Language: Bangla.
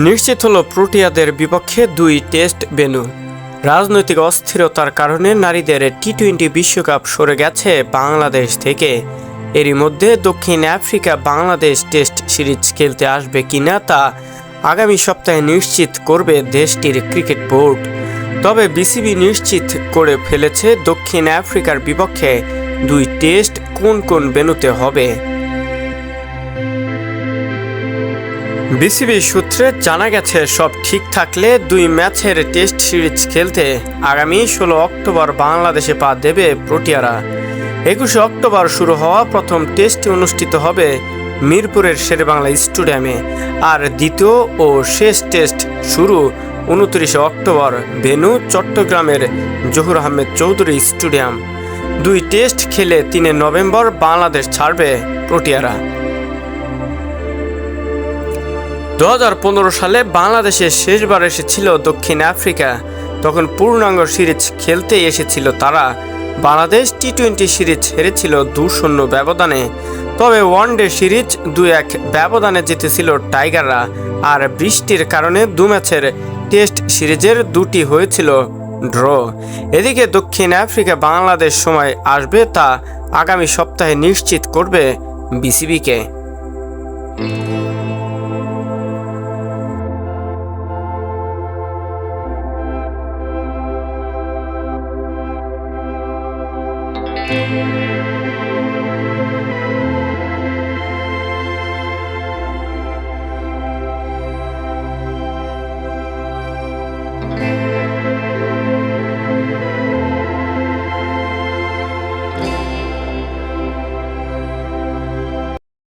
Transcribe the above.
নিশ্চিত হলো প্রোটিয়াদের বিপক্ষে 2 টেস্ট ভেন্যু। রাজনৈতিক অস্থিরতার কারণে নারীদের টি-20 বিশ্বকাপ সরে গেছে বাংলাদেশ থেকে। এরই মধ্যে দক্ষিণ আফ্রিকা বাংলাদেশ টেস্ট সিরিজ খেলতে আসবে কিনা তা আগামী সপ্তাহে নিশ্চিত করবে দেশটির ক্রিকেট বোর্ড। তবে বিসিবি নিশ্চিত করে ফেলেছে দক্ষিণ আফ্রিকার বিপক্ষে 2 টেস্ট কোন কোন ভেন্যুতে হবে। বিসিবি সূত্রে জানা গেছে, সব ঠিক থাকলে 2 ম্যাচের টেস্ট সিরিজ খেলতে আগামী 16 অক্টোবর বাংলাদেশে পা দেবে প্রোটিয়ারা। 21 অক্টোবর শুরু হওয়া প্রথম টেস্টটি অনুষ্ঠিত হবে মিরপুরের শেরেবাংলা স্টেডিয়ামে, আর দ্বিতীয় ও শেষ টেস্ট শুরু 29 অক্টোবর ভেন্যু চট্টগ্রামের জহুর আহমেদ চৌধুরী স্টেডিয়াম। 2 টেস্ট খেলে 3 নভেম্বর বাংলাদেশ ছাড়বে প্রোটিয়ারা। 2015 সালে বাংলাদেশে শেষবার এসেছিল দক্ষিণ আফ্রিকা। তখন পূর্ণাঙ্গ সিরিজ খেলতে এসেছিল তারা। বাংলাদেশ টি-20 সিরিজ হেরেছিল 2-0 ব্যবধানে। তবে ওয়ানডে সিরিজ 2-1 ব্যবধানে জিতেছিল টাইগাররা। আর বৃষ্টির কারণে 2 ম্যাচের টেস্ট সিরিজের 2টি হয়েছিল ড্র। এদিকে দক্ষিণ আফ্রিকা বাংলাদেশ সময় আসবে তা আগামী সপ্তাহে নিশ্চিত করবে বিসিবিকে।